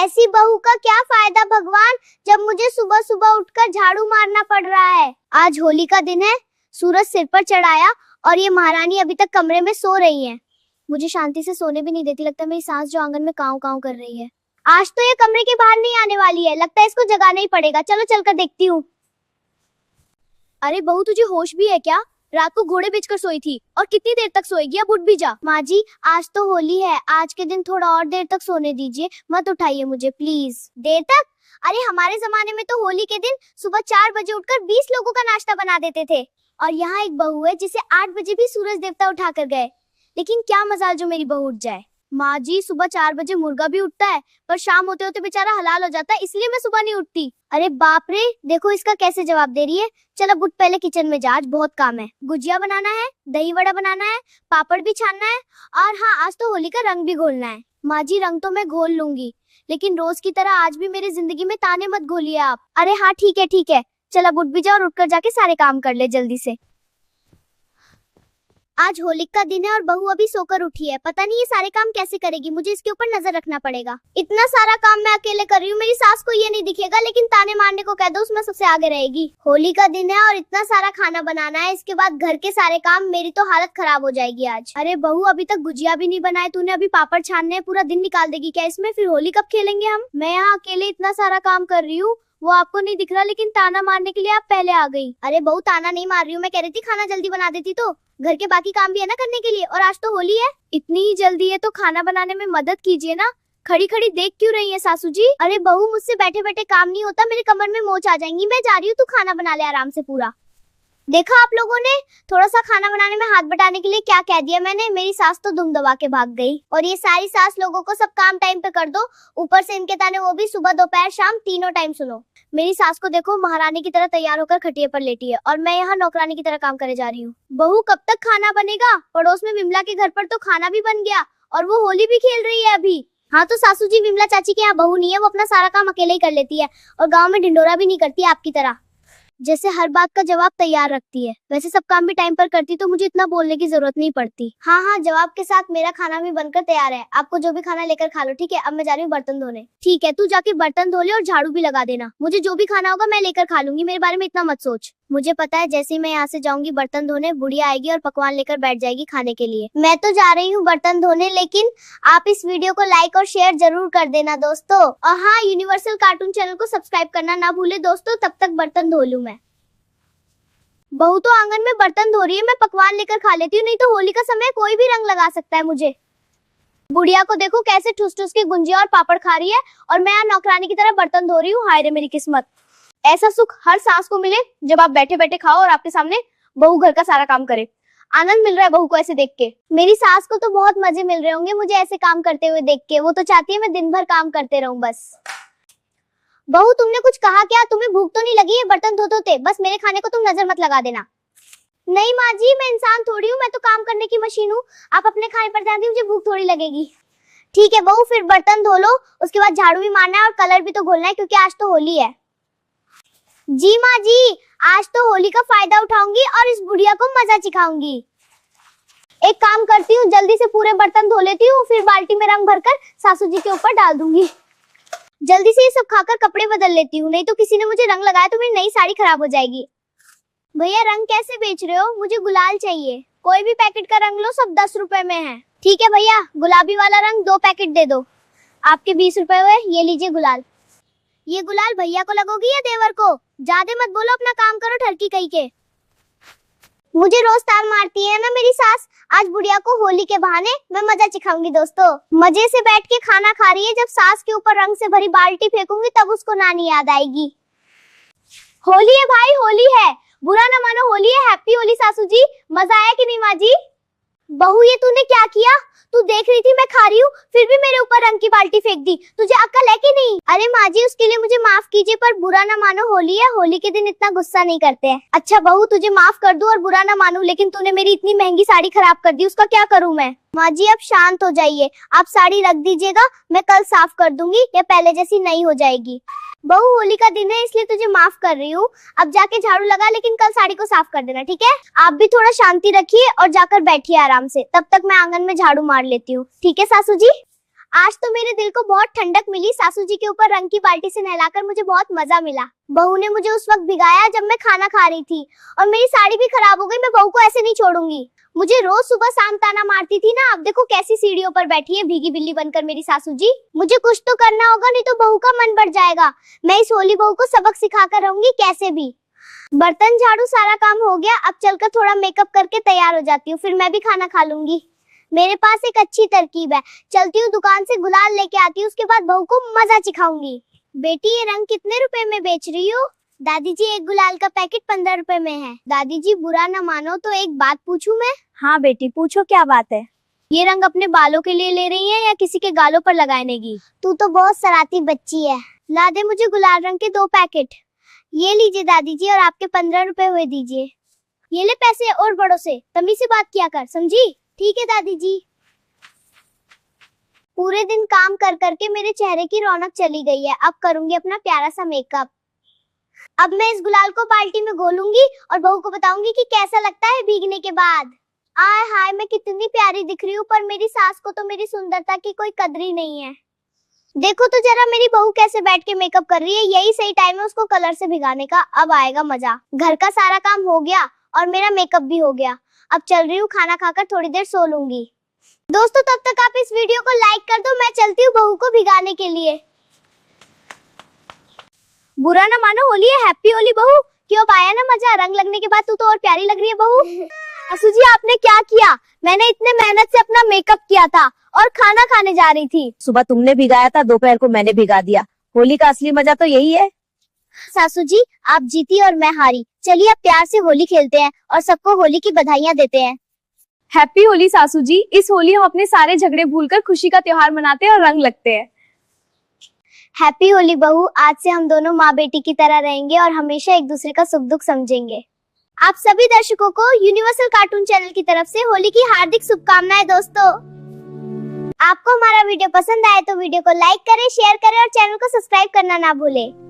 ऐसी बहू का क्या फायदा भगवान, जब मुझे सुबह सुबह उठकर झाड़ू मारना पड़ रहा है। आज होली का दिन है, सूरज सिर पर चढ़ाया और ये महारानी अभी तक कमरे में सो रही है। मुझे शांति से सोने भी नहीं देती। लगता है मेरी सास जो आंगन में काऊ काऊ कर रही है। आज तो ये कमरे के बाहर नहीं आने वाली है। लगता है इसको जगाना ही पड़ेगा। चलो चलकर देखती हूँ। अरे बहू, तुझे होश भी है क्या? रात को घोड़े बेचकर सोई थी और कितनी देर तक सोएगी? अब उठ भी जा। माँ जी, आज तो होली है, आज के दिन थोड़ा और देर तक सोने दीजिए, मत उठाइए मुझे प्लीज। देर तक? अरे हमारे जमाने में तो होली के दिन सुबह 4 बजे उठकर 20 लोगों का नाश्ता बना देते थे। और यहाँ एक बहू है जिसे 8 बजे भी सूरज देवता उठा कर गए। लेकिन क्या मजाल जो मेरी बहू उठ जाए। माँ जी, सुबह 4 बजे मुर्गा भी उठता है, पर शाम होते होते बेचारा हलाल हो जाता है, इसलिए मैं सुबह नहीं उठती। अरे बाप रे, देखो इसका कैसे जवाब दे रही है। चल अब उठ, पहले किचन में जा, आज बहुत काम है। गुजिया बनाना है, दही वड़ा बनाना है, पापड़ भी छानना है, और हाँ, आज तो होली का रंग भी घोलना है। माँ जी, रंग तो मैं घोल लूंगी, लेकिन रोज की तरह आज भी मेरी जिंदगी में ताने मत घोलिए आप। अरे हाँ ठीक है ठीक है, चल अब उठ भी जा और उठकर जाके सारे काम कर ले जल्दी से। आज होली का दिन है और बहू अभी सोकर उठी है। पता नहीं ये सारे काम कैसे करेगी, मुझे इसके ऊपर नजर रखना पड़ेगा। इतना सारा काम मैं अकेले कर रही हूँ, मेरी सास को ये नहीं दिखेगा, लेकिन ताने मारने को कह दो, उसमें सबसे आगे रहेगी। होली का दिन है और इतना सारा खाना बनाना है, इसके बाद घर के सारे काम, मेरी तो हालत खराब हो जाएगी आज। अरे बहू, अभी तक गुजिया भी नहीं बनाए तूने, अभी पापड़ छानने हैं, पूरा दिन निकाल देगी क्या इसमें? फिर होली कब खेलेंगे हम? मैं यहाँ अकेले इतना सारा काम कर रही हूँ, वो आपको नहीं दिख रहा, लेकिन ताना मारने के लिए आप पहले आ गई। अरे बहू, ताना नहीं मार रही हूँ, मैं कह रही थी खाना जल्दी बना देती तो घर के बाकी काम भी है ना करने के लिए, और आज तो होली है। इतनी ही जल्दी है तो खाना बनाने में मदद कीजिए ना। खड़ी खड़ी देख क्यों रही है सासू जी? अरे बहू, मुझसे बैठे बैठे काम नहीं होता, मेरे कमर में मोच आ जाएंगी। मैं जा रही हूँ, तू खाना बना ले आराम से पूरा। देखा आप लोगों ने, थोड़ा सा खाना बनाने में हाथ बटाने के लिए क्या कह दिया मैंने। मेरी सास तो दुम दबा के भाग गई। और ये सारी सास लोगों को सब काम टाइम पे कर दो, ऊपर से इनके ताने वो भी सुबह दोपहर शाम तीनों टाइम सुनो। मेरी सास को देखो, महारानी की तरह तैयार होकर खटिया पर लेटी है और मैं यहाँ नौकरानी की तरह काम करे जा रही हूँ। बहू, कब तक खाना बनेगा? पड़ोस में विमला के घर पर तो खाना भी बन गया और वो होली भी खेल रही है अभी। हाँ तो सासू जी, विमला चाची के यहाँ बहू नहीं है, वो अपना सारा काम अकेले ही कर लेती है और गाँव में ढिंडोरा भी नहीं करती आपकी तरह, जैसे हर बात का जवाब तैयार रखती है। वैसे सब काम भी टाइम पर करती तो मुझे इतना बोलने की जरूरत नहीं पड़ती। हाँ हाँ, जवाब के साथ मेरा खाना भी बनकर तैयार है। आपको जो भी खाना लेकर खा लो, ठीक है? अब मैं जा रही हूँ बर्तन धोने। ठीक है, तू जाके बर्तन धो ले और झाड़ू भी लगा देना। मुझे जो भी खाना होगा मैं लेकर खा लूंगी, मेरे बारे में इतना मत सोच। मुझे पता है, जैसे ही मैं यहाँ से जाऊंगी बर्तन धोने, बुढ़िया आएगी और पकवान लेकर बैठ जाएगी खाने के लिए। मैं तो जा रही हूँ बर्तन धोने, लेकिन आप इस वीडियो को लाइक और शेयर जरूर कर देना दोस्तों। और हाँ, यूनिवर्सल कार्टून चैनल को सब्सक्राइब करना ना भूले दोस्तों। तब तक बर्तन धो लूं मैं। बहू तो आंगन में बर्तन धो रही है, मैं पकवान लेकर खा लेती हूँ, नहीं तो होली का समय कोई भी रंग लगा सकता है मुझे। बुढ़िया को देखो कैसे ठुस ठुस के गुंजिया और पापड़ खा रही है और मैं यहाँ नौकरानी की तरह बर्तन धो रही हूँ। हाय रे मेरी किस्मत। ऐसा सुख हर सास को मिले जब आप बैठे बैठे खाओ और आपके सामने बहू घर का सारा काम करे। आनंद मिल रहा है बहू को ऐसे देख के। मेरी सास को तो बहुत मजे मिल रहे होंगे मुझे ऐसे काम करते हुए देख के। वो तो चाहती है मैं दिन भर काम करते रहूं बस। बहू, तुमने कुछ कहा क्या? तुम्हें भूख तो नहीं लगी है बर्तन धोते धोते? बस मेरे खाने को तुम नजर मत लगा देना। नहीं माँ जी, मैं इंसान थोड़ी हूँ, मैं तो काम करने की मशीन हूँ। आप अपने खाने पर ध्यान दीजिए, मुझे भूख थोड़ी लगेगी। ठीक है बहू, फिर बर्तन धो लो, उसके बाद झाड़ू भी मारना है और कलर भी तो घोलना है, क्योंकि आज तो होली है। जी माँ जी, आज तो होली का फायदा उठाऊंगी और इस बुढ़िया को मजा सिखाऊंगी। एक काम करती हूँ, जल्दी से पूरे बर्तन धो लेती हूँ, फिर बाल्टी में रंग भरकर सासू जी के ऊपर डाल दूंगी। जल्दी से ये सब खाकर कपड़े बदल लेती हूँ, नहीं तो किसी ने मुझे रंग लगाया तो मेरी नई साड़ी खराब हो जाएगी। भैया, रंग कैसे बेच रहे हो? मुझे गुलाल चाहिए। कोई भी पैकेट का रंग लो, सब 10 रुपए में है। ठीक है भैया, गुलाबी वाला रंग 2 पैकेट दे दो। आपके 20 रुपए हुए, ये लीजिए गुलाल। ये गुलाल भैया को लगोगी या देवर को? ज्यादा मत बोलो, अपना काम करो ठरकी कहीं के। मुझे रोज तार मारती है ना मेरी सास, आज बुढ़िया को होली के बहाने मैं मजा चिखाऊंगी दोस्तों। मजे से बैठ के खाना खा रही है, जब सास के ऊपर रंग से भरी बाल्टी फेंकूंगी तब उसको नानी याद आएगी। होली है भाई, होली है, बुरा ना मानो, होली है। हैप्पी होली सासू जी। मजा आया कि नहीं माँ जी? बहू, ये तूने क्या किया? तू देख रही थी मैं खा रही हूँ, फिर भी मेरे ऊपर रंग की बाल्टी फेंक दी। तुझे अक्ल है कि नहीं? अरे माँ जी, उसके लिए मुझे माफ कीजिए, पर बुरा ना मानो, होली है, होली के दिन इतना गुस्सा नहीं करते हैं। अच्छा बहू, तुझे माफ कर दूं और बुरा ना मानूं, लेकिन तूने मेरी इतनी महंगी साड़ी खराब कर दी, उसका क्या करूँ मैं? माँ जी, अब शांत हो जाइए, आप साड़ी रख दीजिएगा, मैं कल साफ कर दूंगी, या पहले जैसी नई हो जाएगी। बहू, होली का दिन है इसलिए तुझे माफ कर रही हूँ, अब जाके झाड़ू लगा, लेकिन कल साड़ी को साफ कर देना, ठीक है? आप भी थोड़ा शांति रखिए और जाकर बैठिए आराम से, तब तक मैं आंगन में झाड़ू मार लेती हूँ। ठीक है सासू जी? आज तो मेरे दिल को बहुत ठंडक मिली। सासू जी के ऊपर रंग की बाल्टी से नहलाकर मुझे बहुत मजा मिला। बहू ने मुझे उस वक्त भिगाया जब मैं खाना खा रही थी और मेरी साड़ी भी खराब हो गई। मैं बहू को ऐसे नहीं छोड़ूंगी। मुझे रोज सुबह शाम ताना मारती थी ना, अब देखो कैसी सीढ़ियों पर बैठी है भीगी बिल्ली बनकर मेरी सासू जी। मुझे कुछ तो करना होगा, नहीं तो बहू का मन बढ़ जाएगा। मैं इस होली बहू को सबक सिखाकर रहूंगी कैसे भी। बर्तन झाड़ू सारा काम हो गया, अब चलकर थोड़ा मेकअप करके तैयार हो जाती हूँ, फिर मैं भी खाना खा लूंगी। मेरे पास एक अच्छी तरकीब है, चलती हूँ दुकान से गुलाल लेके आती हूँ, उसके बाद बहू को मजा सिखाऊंगी। बेटी ये रंग कितने रुपए में बेच रही हो? दादी जी एक गुलाल का पैकेट 15 रुपए में है। दादी जी बुरा न मानो तो एक बात पूछूं मैं? हाँ बेटी पूछो, क्या बात है? ये रंग अपने बालों के लिए ले रही है या किसी के गालों पर लगाने की? तू तो बहुत शरारती बच्ची है। ला दे मुझे गुलाल रंग के 2 पैकेट। ये लीजिए दादी जी, और आपके 15 रुपए हुए दीजिए। ये ले पैसे, और बड़ों से तमीज से बात किया कर, समझी? ठीक है दादी जी। पूरे दिन काम कर करके मेरे चेहरे की रौनक चली गई है, अब करूंगी अपना प्यारा सा मेकअप। अब मैं इस गुलाल को बाल्टी में घोलूंगी और बहू को बताऊंगी कि कैसा लगता है भीगने के बाद। आय हाय मैं कितनी प्यारी दिख रही हूँ, पर मेरी सास को तो मेरी सुंदरता की कोई कदर ही नहीं है। देखो तो जरा मेरी बहू कैसे बैठ के मेकअप कर रही है, यही सही टाइम है उसको कलर से भिगाने का। अब आएगा मजा। घर का सारा काम हो गया और मेरा मेकअप भी हो गया। अब चल रही हूँ खाना खाकर थोड़ी देर सो लूंगी। दोस्तों तब तक आप इस वीडियो को लाइक कर दो, मैं चलती हूँ बहू को भिगाने के लिए। बुरा ना मानो, होली है, हैप्पी होली बहू। क्यों आया ना मजा? रंग लगने के बाद तू तो और प्यारी लग रही है बहू। सासू जी आपने क्या किया? मैंने इतने मेहनत से अपना मेकअप किया था और खाना खाने जा रही थी। सुबह तुमने भिगाया था, दोपहर को मैंने भिगा दिया। होली का असली मजा तो यही है। सासू जी आप जीती और मैं हारी, चलिए अब प्यार से होली खेलते हैं और सबको होली की बधाइयाँ देते हैं। हैप्पी होली सासू जी। इस होली हम अपने सारे झगड़े भूलकर खुशी का त्योहार मनाते हैं और रंग लगते हैं। हैप्पी होली बहू, आज से हम दोनों माँ बेटी की तरह रहेंगे और हमेशा एक दूसरे का सुख दुख समझेंगे। आप सभी दर्शकों को यूनिवर्सल कार्टून चैनल की तरफ से होली की हार्दिक शुभकामनाएं। दोस्तों आपको हमारा वीडियो पसंद आए तो वीडियो को लाइक करें, शेयर करें और चैनल को सब्सक्राइब करना ना भूलें।